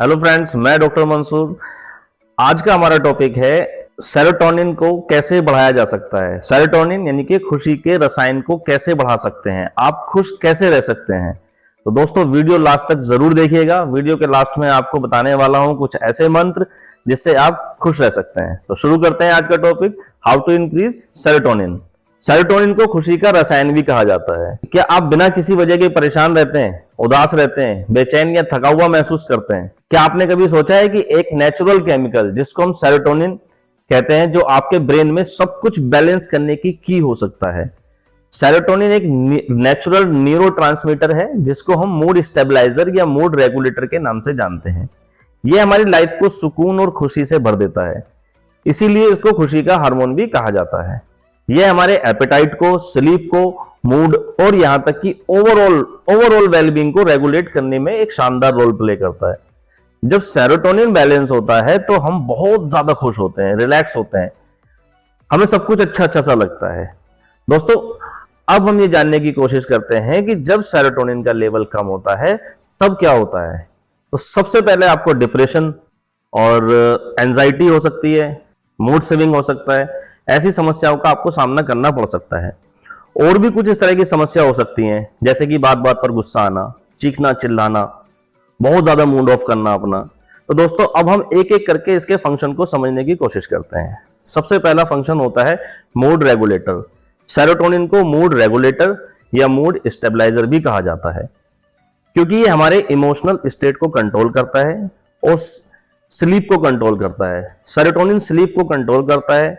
Hello friends, मैं doctor Mansoor. आज का हमारा टॉपिक है सेरोटोनिन को कैसे बढ़ाया जा सकता है। सेरोटोनिन यानी कि खुशी के रसायन को कैसे बढ़ा सकते हैं, आप खुश कैसे रह सकते हैं। तो दोस्तों वीडियो लास्ट तक जरूर देखिएगा। वीडियो के लास्ट में आपको बताने वाला हूं कुछ ऐसे मंत्र जिससे आप खुश रह सकते हैं। तो शुरू करते हैं आज का topic, how to increase serotonin. Serotonin को खुशी का रसायन भी कहा जाता है। क्या आप बिना किसी वजह के परेशान रहते हैं, उदास रहते हैं, बेचैन या थका हुआ महसूस करते हैं? क्या आपने कभी सोचा है कि एक नेचुरल केमिकल जिसको हम सेरोटोनिन कहते हैं, जो आपके ब्रेन में सब कुछ बैलेंस करने की हो सकता है। सेरोटोनिन एक नेचुरल न्यूरोट्रांसमीटर है जिसको हम मूड स्टेबलाइजर या मूड रेगुलेटर के नाम से जानते हैं। यह हमारी लाइफ को सुकून और खुशी से भर देता है, इसीलिए इसको खुशी का हार्मोन भी कहा जाता है। यह हमारे एपेटाइट को, स्लीप को, मूड और यहां तक कि ओवरऑल वेलबींग को रेगुलेट करने में एक शानदार रोल प्ले करता है। जब सेरोटोनिन बैलेंस होता है तो हम बहुत ज्यादा खुश होते हैं, रिलैक्स होते हैं, हमें सब कुछ अच्छा सा लगता है। दोस्तों अब हम ये जानने की कोशिश करते हैं कि जब सेरोटोनिन का लेवल कम होता है तब क्या होता है। तो सबसे पहले आपको डिप्रेशन और एंजाइटी हो सकती है, मूड स्विंग हो सकता है। ऐसी समस्याओं का आपको सामना करना पड़ सकता है। और भी कुछ इस तरह की समस्या हो सकती हैं, जैसे कि बात बात पर गुस्सा आना, चीखना चिल्लाना, बहुत ज्यादा मूड ऑफ करना अपना। तो दोस्तों अब हम एक एक करके इसके फंक्शन को समझने की कोशिश करते हैं। सबसे पहला फंक्शन होता है मूड रेगुलेटर। सेरोटोनिन को मूड रेगुलेटर या मूड स्टेबलाइजर भी कहा जाता है, क्योंकि ये हमारे इमोशनल स्टेट को कंट्रोल करता है और स्लीप को कंट्रोल करता है। सेरोटोनिन स्लीप को कंट्रोल करता है।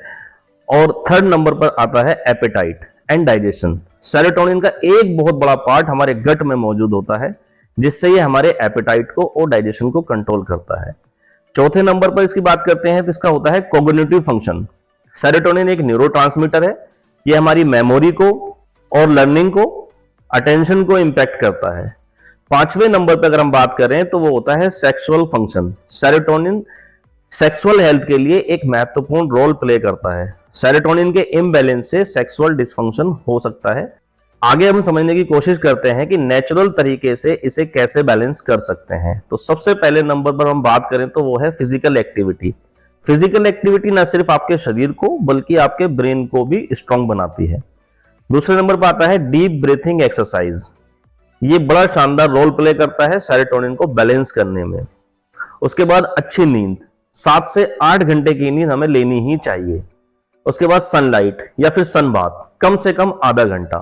और थर्ड नंबर पर आता है एपेटाइट एंड डाइजेशन। सेरोटोनिन का एक बहुत बड़ा पार्ट हमारे गट में मौजूद होता है, जिससे ये हमारे एपेटाइट को और डाइजेशन को कंट्रोल करता है। चौथे नंबर पर इसकी बात करते हैं तो इसका होता है कॉग्निटिव फंक्शन। सेरोटोनिन एक न्यूरोट्रांसमीटर है, ये हमारी मेमोरी को और लर्निंग को, अटेंशन को इंपैक्ट करता है। पांचवें नंबर पर अगर हम बात करें तो वो होता है sexual function. Serotonin sexual health के लिए एक महत्वपूर्ण रोल प्ले करता है। सेरोटोनिन के इम्बैलेंस से सेक्सुअल डिसफंक्शन हो सकता है। आगे हम समझने की कोशिश करते हैं कि नेचुरल तरीके से इसे कैसे बैलेंस कर सकते हैं। तो सबसे पहले नंबर पर हम बात करें तो वो है फिजिकल एक्टिविटी। फिजिकल एक्टिविटी न सिर्फ आपके शरीर को बल्कि आपके ब्रेन को भी स्ट्रांग बनाती है। दूसरे नंबर पर आता है डीप ब्रीथिंग एक्सरसाइज। ये बड़ा शानदार रोल प्ले करता है सेरोटोनिन को बैलेंस करने में। उसके बाद अच्छी नींद, 7 से 8 घंटे की नींद हमें लेनी ही चाहिए। उसके बाद सनलाइट या फिर सन बाथ, कम से कम आधा घंटा।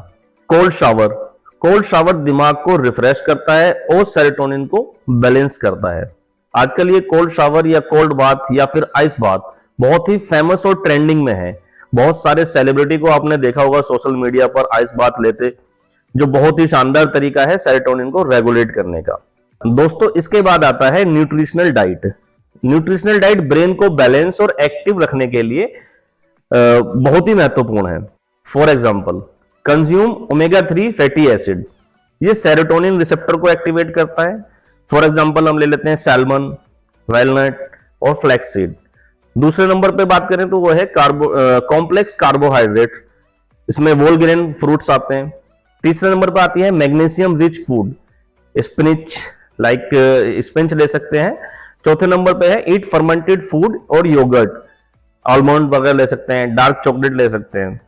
कोल्ड शावर दिमाग को रिफ्रेश करता है और सेरोटोनिन को बैलेंस करता है। आजकल ये कोल्ड शावर या कोल्ड बाथ या फिर आइस बाथ बहुत ही फेमस और ट्रेंडिंग में है। बहुत सारे सेलिब्रिटी को आपने देखा होगा सोशल मीडिया पर आइस बाथ लेते, जो बहुत ही शानदार तरीका है सेरोटोनिन को रेगुलेट करने का। दोस्तों इसके बाद आता है nutritional diet. Nutritional diet brain को बैलेंस और एक्टिव रखने के लिए बहुत ही महत्वपूर्ण है। For example consume omega 3 fatty acid, ये सेरोटोनिन रिसेप्टर को एक्टिवेट करता है। फॉर एग्जाम्पल हम ले लेते हैं सैल्मन, वैलनट और फ्लैक्स सीड। दूसरे नंबर पे बात करें तो वो है कॉम्प्लेक्स कार्बोहाइड्रेट, इसमें होल ग्रेन फ्रूट्स आते हैं। तीसरे नंबर पर आती है magnesium rich food, spinach spinach ले सकते हैं। चौथे नंबर पे है ईट फर्मेंटेड फूड और योगर्ट, आलमंड वगैरह ले सकते हैं, डार्क चॉकलेट ले सकते हैं।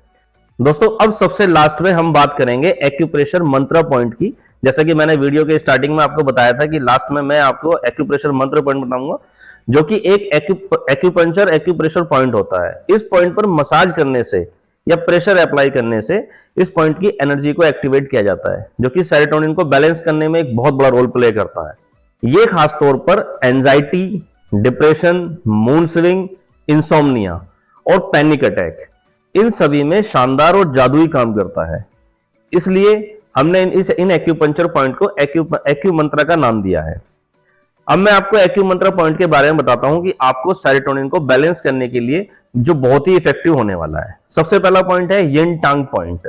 दोस्तों अब सबसे लास्ट में हम बात करेंगे एक्यूप्रेशर मंत्र पॉइंट की। जैसा कि मैंने वीडियो के स्टार्टिंग में आपको बताया था कि लास्ट में मैं आपको एक्यूप्रेशर मंत्र पॉइंट बताऊंगा, जो कि एक एक्यूप्रेशर पॉइंट होता है। इस पॉइंट पर मसाज करने से या प्रेशर अप्लाई करने से इस पॉइंट की एनर्जी को एक्टिवेट किया जाता है, जो कि सेरोटोनिन को बैलेंस करने में एक बहुत बड़ा रोल प्ले करता है। ये खास तौर पर anxiety, depression, mood swing, insomnia और पैनिक अटैक, इन सभी में शानदार और जादुई काम करता है। इसलिए हमने इन एक्यूपंक्चर पॉइंट को एक्यूमंत्रा का नाम दिया है। अब मैं आपको एक्यूमंत्रा पॉइंट के बारे में बताता हूं कि आपको सेरोटोनिन को बैलेंस करने के लिए जो बहुत ही इफेक्टिव होने वाला है। सबसे पहला पॉइंट है यिन टांग पॉइंट।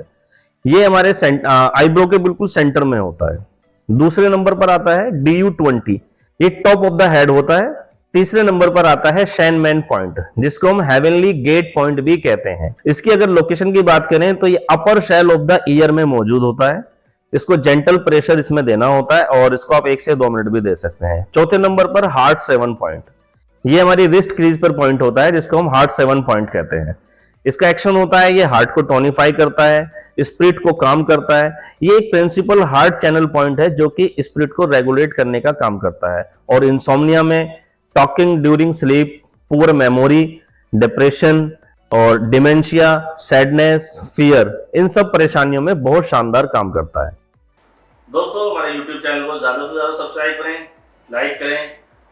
ये हमारे आईब्रो के बिल्कुल सेंटर में होता है। दूसरे नंबर पर आता है DU20, ये टॉप ऑफ द हेड होता है। तीसरे नंबर पर आता है शैनमैन पॉइंट, जिसको हम हेवनली गेट पॉइंट भी कहते हैं। इसकी अगर लोकेशन की बात करें तो ये अपर शेल ऑफ द ईयर में मौजूद होता है। इसको जेंटल प्रेशर इसमें देना होता है और इसको आप 1 से 2 मिनट भी दे सकते हैं। चौथे नंबर पर हार्ट 7 पॉइंट, ये हमारी रिस्ट क्रीज पर पॉइंट होता है जिसको हम हार्ट 7 पॉइंट कहते हैं। इसका एक्शन होता है, ये हार्ट को टोनिफाई करता है, स्पिरिट को काम करता है। ये एक प्रिंसिपल हार्ट चैनल पॉइंट है जो कि स्पिरिट को रेगुलेट करने का काम करता है। और इंसोम्निया में, talking during sleep, poor memory, depression और डिमेंशिया, सैडनेस, फियर, इन सब परेशानियों में बहुत शानदार काम करता है। दोस्तों, हमारे YouTube चैनल को ज्यादा से ज्यादा सब्सक्राइब करें, लाइक करें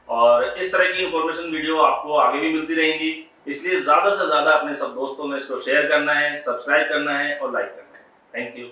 और इस तरह की इंफॉर्मेशन वीडियो आपको आगे भी मिलती रहेंगी। इसलिए ज्यादा से ज्यादा अपने सब दोस्तों में इसको शेयर करना है, सब्सक्राइब करना है और लाइक करना है। Thank you.